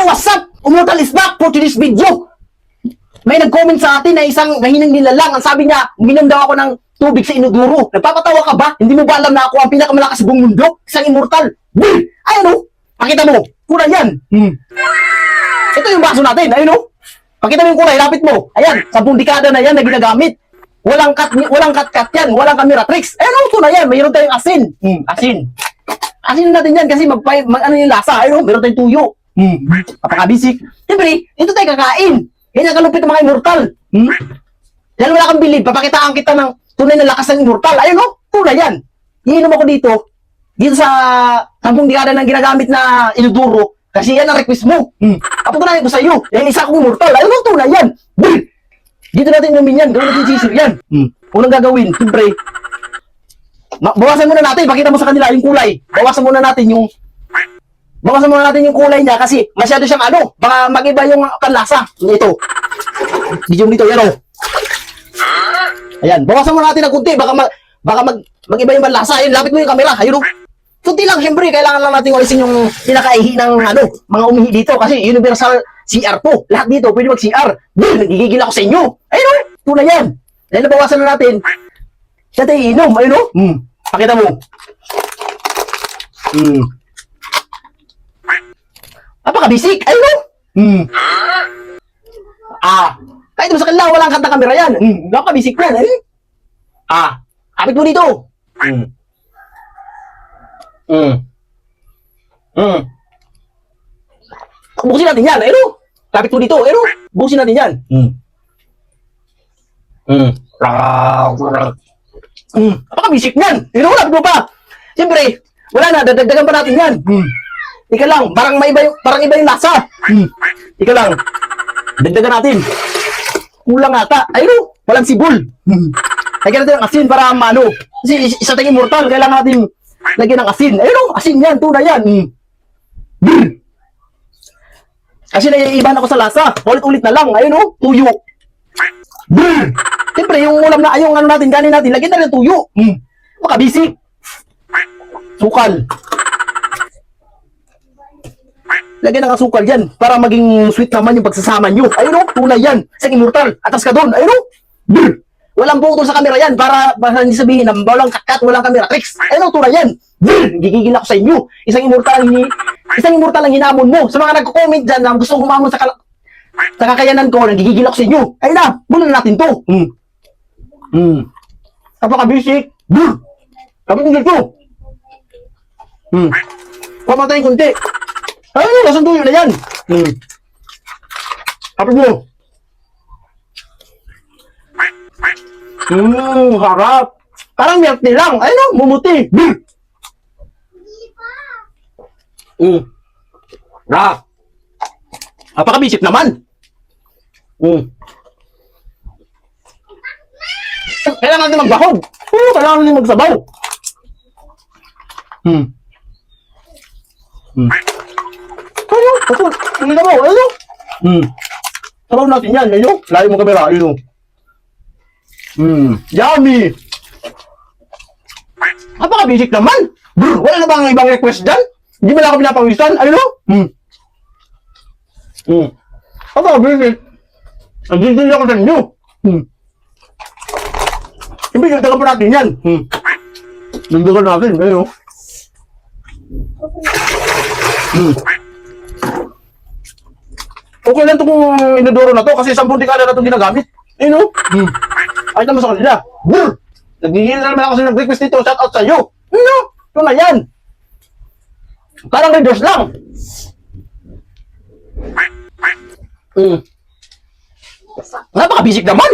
what's up? Immortal is back for today's video. May nag-comment sa atin na isang mahinang nilalang. Ang sabi niya, uminom daw ako ng tubig sa inodoro. Nagpapatawa ka ba? Hindi mo ba alam na ako ang pinakamalakas sa buong mundo? Isang immortal. Ayun o. Pakita mo. Kulay yan. Ito yung baso natin. Ayun o. Pakita mo yung kulay. Lapit mo. Ayan. 10 dekada na yan na ginagamit. Walang cut yan. Walang camera tricks. Ayun o. Ito na yan. Mayroon tayong asin. Asin. Asin natin yan kasi ano yung lasa. Ayun o. Mayroon tayong tuyo. Kapaka-basic. Siyempre, ito tayo kakain. Yan ang kalupit ng mga immortal. Yan wala kang bilib. Papakitaan kita ng tunay na lakas ng immortal. Ayun o. Tunay yan. Iinom ako dito. Dito sa 10 dekada ng ginagamit na inodoro. Kasi yan ang request mo. Kapatunayan ko sa iyo. Yan isa akong immortal. Ayun o. Tunay yan. Dito natin inumin yan. Gawin natin sisir yan. Unang gagawin. Siyempre. Bawasan muna natin. Pakita mo sa kanila yung kulay. Bawasan muna natin yung kulay niya kasi masyado siyang baka mag-iba yung panlasa. Ito. Video nito, yan o. Ayan, bawasan mo natin ng kunti, baka mag-iba yung panlasa. Ayun, lapit mo yung camera. Ayun o. Kunti lang, syempre, kailangan lang natin alisin yung pinakaihi ng mga umihi dito kasi universal CR po. Lahat dito, pwede mag-CR. Nagigigil ako sa inyo. Ayun o, tunay yan. Dahil nabawasan na natin. Siya tayo iinom, ayun o. Pakita mo. Napaka-basic. Ayun o. Kahit mo sa kanila, walang kanta kamera yan. Napaka-basic yan. Kapit mo dito. Bukusin natin yan. Ayun o. Kapit mo dito. Ayun o. Bukusin natin yan. Napaka-basic yan. Ayun o. Lapit mo pa. Siyempre, wala na. Dadagdagan pa natin yan. Ika lang, parang iba yung lasa. Ika lang. Dagdagan natin. Kulang ata. Ayun o, walang sibol. Lagyan natin ng asin para kasi isa tayong immortal, kailangan natin lagyan ng asin. Ayun o, asin yan, tuna yan. Kasi naiibahan ako sa lasa. Ulit-ulit na lang. Ayun o, tuyo. Siyempre, yung ulam na ayong natin, kanin natin, lagyan na rin tuyo. Makabisi. Sukal. Lagyan ng asukal yan para maging sweet naman yung pagsasama nyo. Ayun o, tunay yan. Isang immortal. Atas ka doon. Ayun o. Walang putol sa camera yan para hindi sabihin na walang kakat, walang camera tricks. Ayun o, tunay yan. Gigigil ako sa inyo. Isang immortal ang hinamon mo. Sa mga nagko-comment dyan na gustong humamon sa kakayanan ko, nagigigil ako sa inyo. Ayun na, bulan natin to. Napaka-basic. Kapit mo dito. Pamatayin kunti. Ayun, lasang tuyo na yan. Kapit mo. Harap. Parang milk tea lang. Ayun o, mumuti. Napaka-basic naman. Kailangan natin magbahog. Kailangan natin magsabaw. Ayun, tingnan mo, ayun. Sabaw natin yan, ayun. Layo mo kamera, ayun. Yummy. Napaka-basic naman. Wala na bang ibang request dyan? Hindi mo lang ako pinapawisan, ayun. Napaka-basic. Nagigil ako sa inyo. Siyempre, nagdagan pa natin yan. Nagdagan natin, ayun. Okay lang itong inodoro na to kasi 10 dekada na itong ginagamit. Ayun o. Ay naman sa kanila. Nagigil na naman ako sa nag-request nito. Shout out sa iyo. Ayun o. Ito na yan. Parang readers lang. Napaka-basic naman.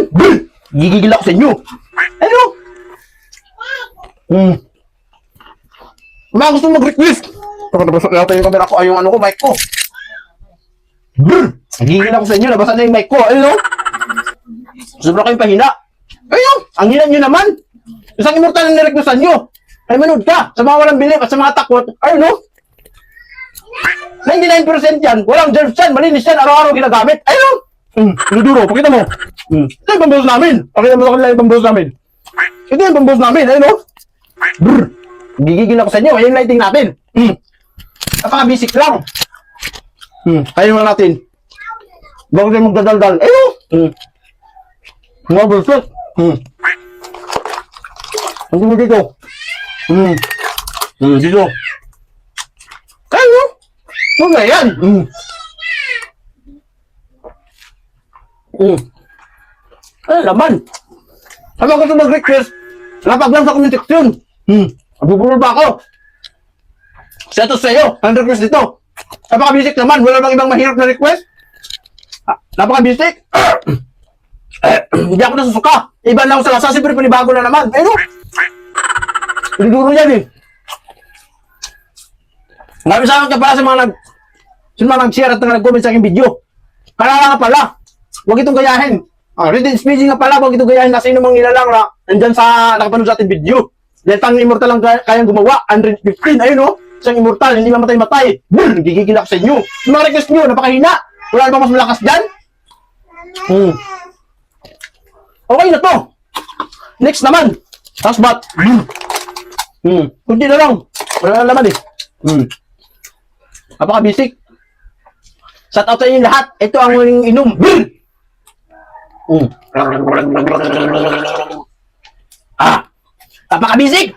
Gigigil ako sa inyo. Ayun o. Mga gusto mag-request. Nabasa natin yung camera ko. Ay yung mic ko. Nagigil ako sa inyo. Nabasa na yung mic ko. Ayun o. Sobra kayong pahina. Ayun. Ang hina nyo naman. Isang immortal na nirequestan nyo. Ay manood ka. Sa mga walang bilib at sa mga takot. Ayun o. 99% yan. Walang germs yan. Malinis yan. Araw-araw ginagamit. Ayun o. Inodoro. Pakita mo. Ito yung pambuhos namin. Pakita mo sa kanila yung pambuhos namin. Ito yung pambuhos namin. Ayun o. Gigigil ako sa inyo. Ayun lighting natin. Napaka-basic lang. Kainin mo natin. Bago tayo magdadaldal. Ayun! Mga bulsot. Hindi mo dito. Dito. Ayun! Huwag na yan. Ano naman? Sabi ko ito mag-request. Lapag lang sa comment section. Abubulol ba ako? Siya to sa'yo. Ang request dito. Napaka-basic naman. Wala bang ibang mahirap na request? Napaka-basic. Hindi ako nasusuka. Iba lang ako sa lasa. Siyempre panibago na naman. Ayun o. Piniguro yan eh. Marami sa akin ka pala sa mga nag-share at nag-comment sa aking video. Kalala nga pala. Huwag itong gayahin. Reading speaking nga pala. Huwag itong gayahin na sino mang ilalang na nandyan sa nakapanood sa ating video. Dahil tang immortal lang kayang gumawa. 115. Ayun o. Isang immortal. Hindi mamatay-matay. Gigigil ako sa inyo. Yung mga request nyo. Napakahina. Wala na mas malakas dyan. Okay na to. Next naman. Housebat. Kunti na lang. Wala na naman eh. Napaka-basic. Shout out sa inyo lahat. Ito ang huling inom. Napaka-basic.